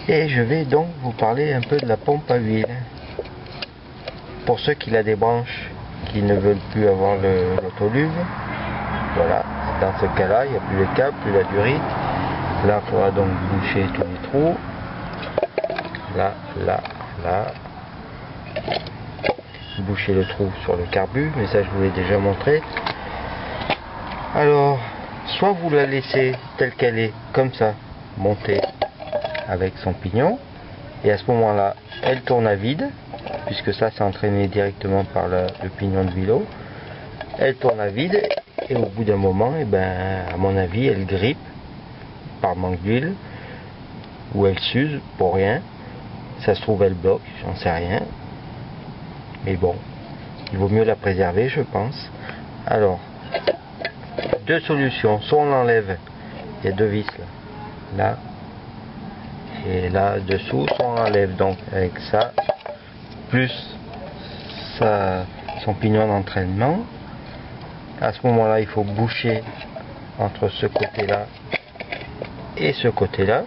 Et je vais donc vous parler un peu de la pompe à huile. Pour ceux qui ont des branches qui ne veulent plus avoir l'autoluve, voilà, dans ce cas-là, il n'y a plus les câbles, plus la durite. Là, il faudra donc boucher tous les trous. Là. Boucher le trou sur le carbu, mais ça je vous l'ai déjà montré. Alors, soit vous la laissez telle qu'elle est, comme ça, montée avec son pignon, et à ce moment-là, elle tourne à vide, puisque ça c'est entraîné directement par le pignon de vélo. Elle tourne à vide, et au bout d'un moment, et ben, à mon avis, elle grippe par manque d'huile, ou elle s'use pour rien. Ça se trouve, elle bloque, j'en sais rien. Mais bon, il vaut mieux la préserver, je pense. Alors, deux solutions. Soit on l'enlève, il y a deux vis là, et là dessous, soit on l'enlève donc avec ça, plus son pignon d'entraînement. À ce moment-là, il faut boucher entre ce côté-là et ce côté-là.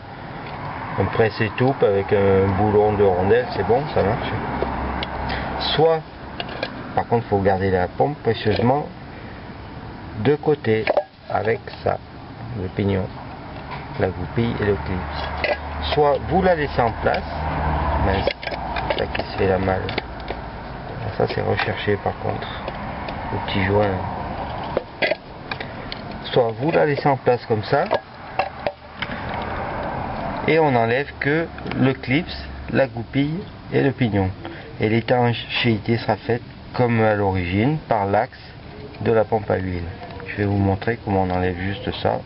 On presse et toupe avec un boulon de rondelle, c'est bon, ça marche. Soit, par contre, il faut garder la pompe précieusement de côté avec ça, le pignon, la goupille et le clip. Soit vous la laissez en place, mais c'est ça qui se fait la malle. Ça c'est recherché par contre, le petit joint. Soit vous la laissez en place comme ça, et on n'enlève que le clips, la goupille et le pignon. Et l'étanchéité sera faite comme à l'origine par l'axe de la pompe à huile. Je vais vous montrer comment on enlève juste ça,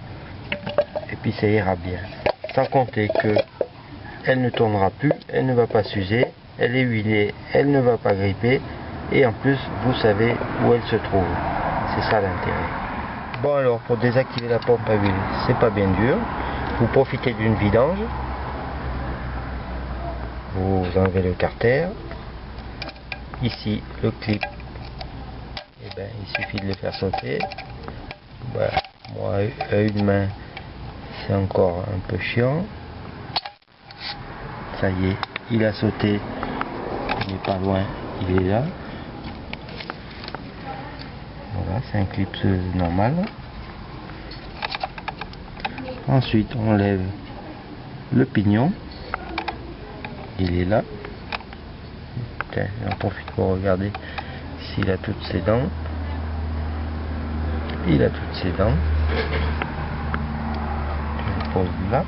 et puis ça ira bien. Sans compter que elle ne tournera plus, elle ne va pas s'user, elle est huilée, elle ne va pas gripper, et en plus vous savez où elle se trouve. C'est ça l'intérêt. Bon, alors pour désactiver la pompe à huile, c'est pas bien dur. Vous profitez d'une vidange, vous enlevez le carter, ici le clip, et ben, il suffit de le faire sauter. Ben, moi à une main c'est encore un peu chiant. Ça y est, il a sauté, il n'est pas loin, il est là. Voilà, c'est un clip normal. Ensuite on lève le pignon, il est là. Tiens, j'en profite pour regarder s'il a toutes ses dents. Il a toutes ses dents. Je le pose là.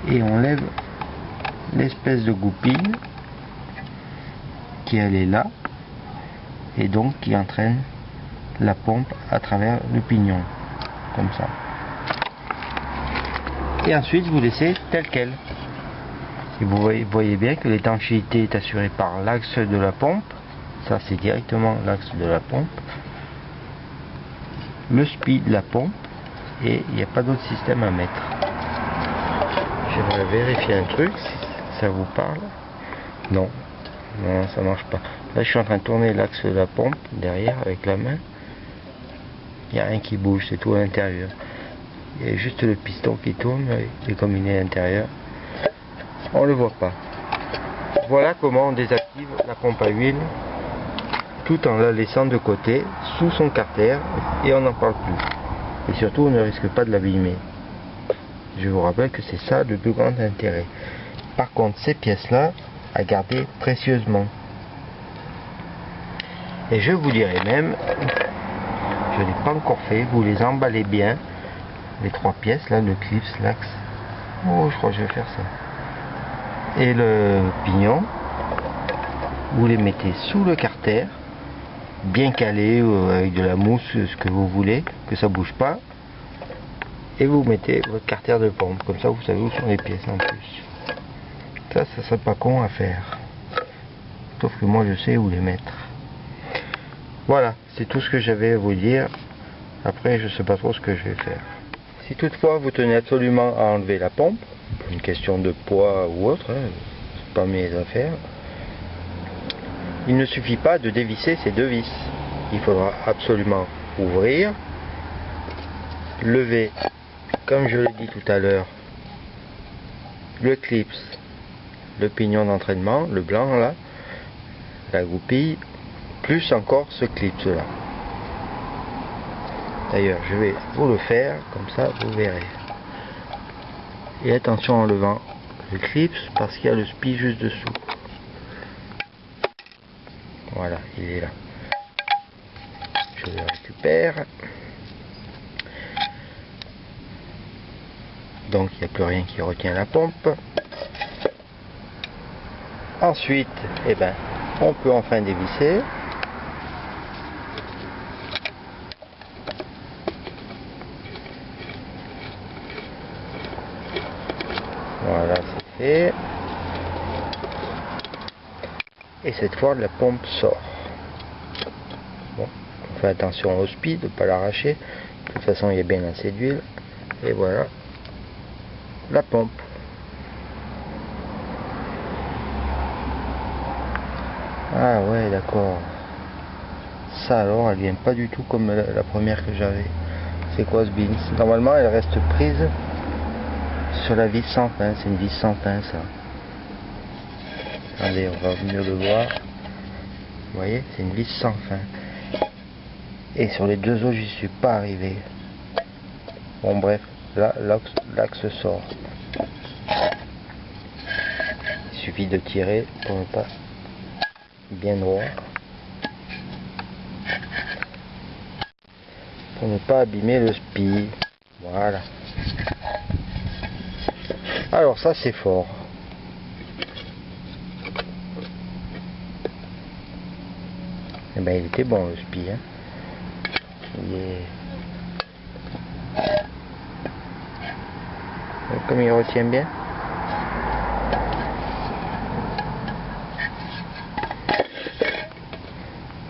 Et on lève l'espèce de goupille qui elle est là, et donc qui entraîne la pompe à travers le pignon, comme ça. Et ensuite vous laissez tel quel. Et vous voyez bien que l'étanchéité est assurée par l'axe de la pompe. Ça c'est directement l'axe de la pompe. Le spi de la pompe, et il n'y a pas d'autre système à mettre. J'aimerais vérifier un truc, si ça vous parle. Non, non, ça marche pas. Là je suis en train de tourner l'axe de la pompe derrière avec la main. Il n'y a rien qui bouge, c'est tout à l'intérieur. Il y a juste le piston qui tourne, et comme il est à l'intérieur, on le voit pas. Voilà comment on désactive la pompe à huile tout en la laissant de côté sous son carter, et on n'en parle plus. Et surtout on ne risque pas de l'abîmer. Je vous rappelle que c'est ça le plus grand intérêt. Par contre ces pièces là à garder précieusement. Et je vous dirais même, je ne l'ai pas encore fait, vous les emballez bien, les trois pièces là, le clips, l'axe. Oh, je crois que je vais faire ça. Et le pignon, vous les mettez sous le carter, bien calé, avec de la mousse, ce que vous voulez, que ça bouge pas. Et vous mettez votre carter de pompe, comme ça vous savez où sont les pièces en plus. Ça serait pas con à faire. Sauf que moi je sais où les mettre. Voilà, c'est tout ce que j'avais à vous dire. Après je sais pas trop ce que je vais faire. Si toutefois vous tenez absolument à enlever la pompe, pour une question de poids ou autre, hein, c'est pas mes affaires, il ne suffit pas de dévisser ces deux vis. Il faudra absolument ouvrir, lever, comme je l'ai dit tout à l'heure, le clips, le pignon d'entraînement, le blanc là, la goupille, plus encore ce clips là. D'ailleurs, je vais vous le faire, comme ça vous verrez. Et attention en levant le clips, parce qu'il y a le spi juste dessous. Voilà, il est là. Je le récupère. Donc il n'y a plus rien qui retient la pompe. Ensuite, eh ben, on peut enfin dévisser. Voilà, c'est fait. Et cette fois, la pompe sort. Bon, on fait attention au spi de ne pas l'arracher. De toute façon, il y a bien assez d'huile. Et voilà la pompe. Ah ouais, d'accord. Ça alors, elle vient pas du tout comme la première que j'avais. C'est quoi ce bins? Normalement, elle reste prise sur la vis sans fin. C'est une vis sans fin, ça. Attendez, on va mieux le voir. Vous voyez, c'est une vis sans fin. Et sur les deux autres, j'y suis pas arrivé. Bon, bref, là, l'axe sort. Il suffit de tirer pour ne pas bien droit. Pour ne pas abîmer le spi. Voilà. Alors ça c'est fort. Eh ben il était bon le spi. Hein. Il est... Comme il retient bien.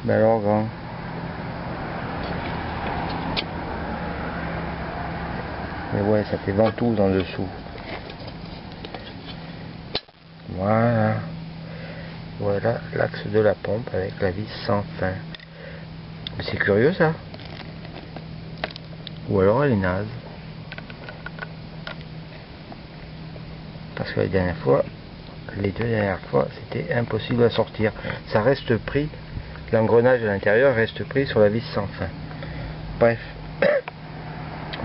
Ben alors grand. Mais ouais, ça fait ventouse en dessous. Voilà. Voilà l'axe de la pompe avec la vis sans fin. C'est curieux ça. Ou alors elle est naze. Parce que la dernière fois, les deux dernières fois, c'était impossible à sortir. Ça reste pris, l'engrenage à l'intérieur reste pris sur la vis sans fin. Bref.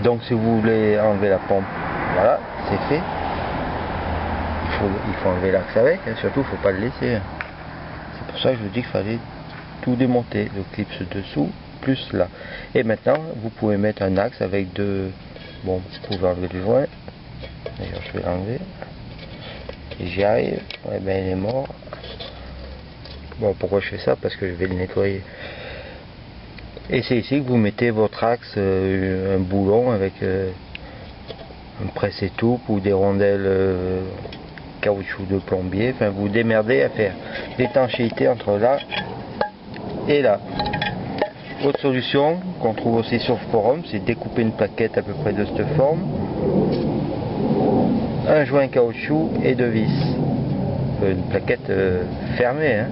Donc si vous voulez enlever la pompe, voilà, c'est fait. Il faut enlever l'axe avec, hein, surtout il ne faut pas le laisser. Hein. C'est pour ça que je vous dis qu'il fallait tout démonter, le clips dessous, plus là. Et maintenant, vous pouvez mettre un axe avec deux... Bon, vous pouvez enlever le joint. D'ailleurs, je vais l'enlever. Et j'y arrive. Ouais, ben il est mort. Bon, pourquoi je fais ça? Parce que je vais le nettoyer. Et c'est ici que vous mettez votre axe, un boulon avec un presse-étoupe ou des rondelles caoutchouc de plombier. Enfin, vous démerdez à faire l'étanchéité entre là et là. Autre solution qu'on trouve aussi sur le forum, c'est découper une plaquette à peu près de cette forme, un joint caoutchouc et deux vis. Une plaquette fermée, hein,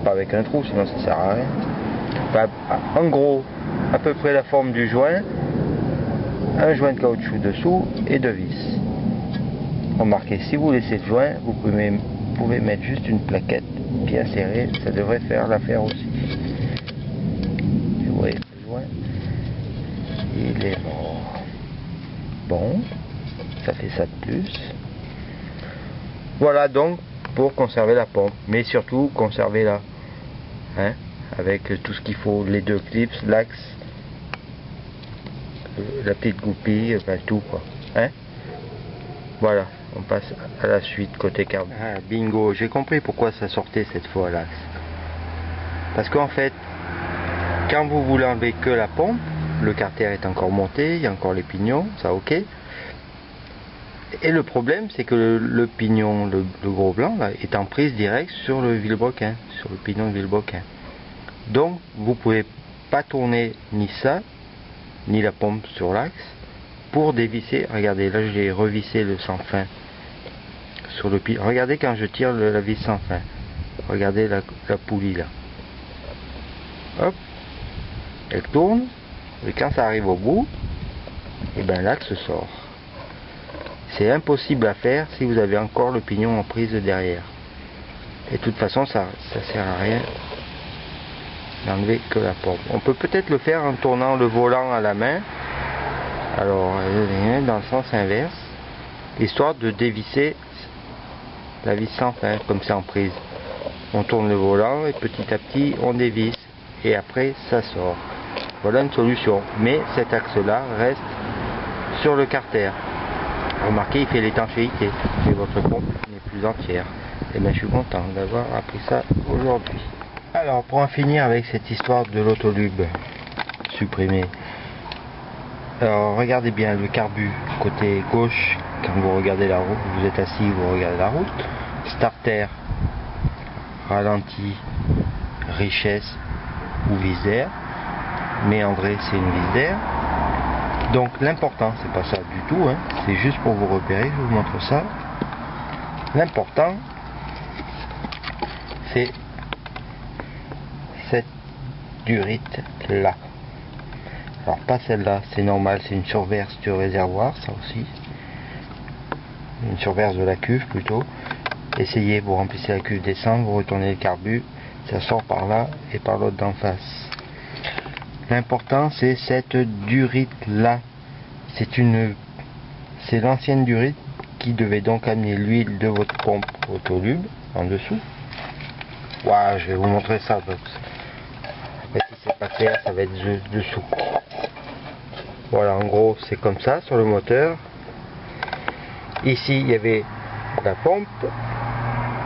pas avec un trou, sinon ça sert à rien. Enfin, en gros, à peu près la forme du joint, un joint de caoutchouc dessous et deux vis. Remarquez, si vous laissez le joint, vous pouvez mettre juste une plaquette bien serrée, ça devrait faire l'affaire aussi. Vous voyez le joint, il est mort. Bon, ça fait ça de plus. Voilà donc pour conserver la pompe, mais surtout conserver-la, hein, avec tout ce qu'il faut, les deux clips, l'axe, la petite goupille, enfin tout quoi, hein. Voilà, on passe à la suite côté carbone. Ah, bingo, j'ai compris pourquoi ça sortait cette fois l'axe. Parce qu'en fait, quand vous voulez enlever que la pompe, le carter est encore monté, il y a encore les pignons, ça ok. Et le problème, c'est que le pignon, le gros blanc, là, est en prise directe sur le vilebrequin, sur le pignon de vilebrequin. Donc, vous pouvez pas tourner ni ça, ni la pompe sur l'axe, pour dévisser. Regardez, là, j'ai revissé le sans fin sur le pignon. Regardez quand je tire la vis sans fin. Regardez la poulie, là. Hop, elle tourne, et quand ça arrive au bout, et ben l'axe sort. C'est impossible à faire si vous avez encore le pignon en prise derrière. Et de toute façon, ça sert à rien d'enlever que la pompe. On peut peut-être le faire en tournant le volant à la main. Alors, dans le sens inverse, histoire de dévisser la vis sans fin, comme c'est en prise. On tourne le volant et petit à petit on dévisse et après ça sort. Voilà une solution. Mais cet axe-là reste sur le carter. Remarquez, il fait l'étanchéité et votre pompe n'est plus entière. Et bien je suis content d'avoir appris ça aujourd'hui. Alors pour en finir avec cette histoire de l'autolube supprimé. Alors regardez bien le carbu côté gauche quand vous regardez la route, vous êtes assis, vous regardez la route. Starter, ralenti, richesse ou vis d'air. Mais André c'est une vis d'air. Donc l'important, c'est pas ça du tout, hein, c'est juste pour vous repérer, je vous montre ça. L'important, c'est cette durite là. Alors pas celle-là, c'est normal, c'est une surverse du réservoir, ça aussi. Une surverse de la cuve plutôt. Essayez, vous remplissez la cuve d'essence, vous retournez le carbu, ça sort par là et par l'autre d'en face. L'important c'est cette durite là. C'est l'ancienne durite qui devait donc amener l'huile de votre pompe autolube en dessous. Wow, je vais vous montrer ça. Après si c'est pas clair, ça va être dessous. Voilà, en gros c'est comme ça sur le moteur. Ici il y avait la pompe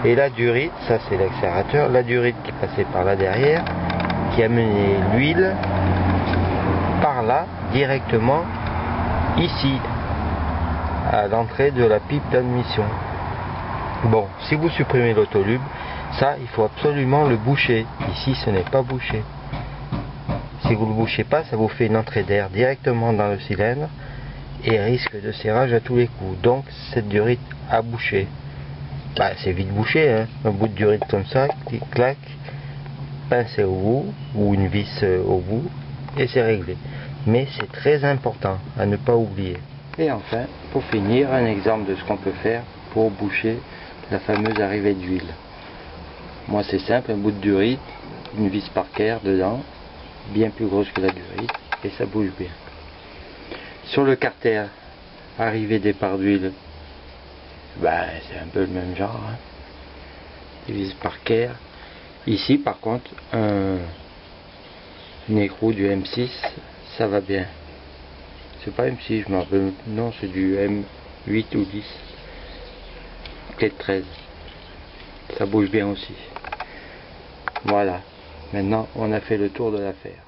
et la durite, ça c'est l'accélérateur, la durite qui passait par là derrière, qui amenait l'huile par là directement ici à l'entrée de la pipe d'admission. Bon, si vous supprimez l'autolube, ça il faut absolument le boucher. Ici ce n'est pas bouché. Si vous ne le bouchez pas, ça vous fait une entrée d'air directement dans le cylindre et risque de serrage à tous les coups. Donc cette durite à boucher. Bah, c'est vite bouché, hein. Un bout de durite comme ça, qui claque, pincé au bout ou une vis au bout et c'est réglé. Mais c'est très important à ne pas oublier. Et enfin, pour finir, un exemple de ce qu'on peut faire pour boucher la fameuse arrivée d'huile. Moi c'est simple, un bout de durite, une vis Parker dedans, bien plus grosse que la durite, et ça bouge bien. Sur le carter, arrivée départ d'huile, bah, c'est un peu le même genre. Hein. Des vis Parker. Ici par contre, un écrou du M6, ça va bien. C'est pas M6, je m'en rappelle, non, c'est du M8 ou 10. Peut-être 13. Ça bouge bien aussi. Voilà. Maintenant, on a fait le tour de l'affaire.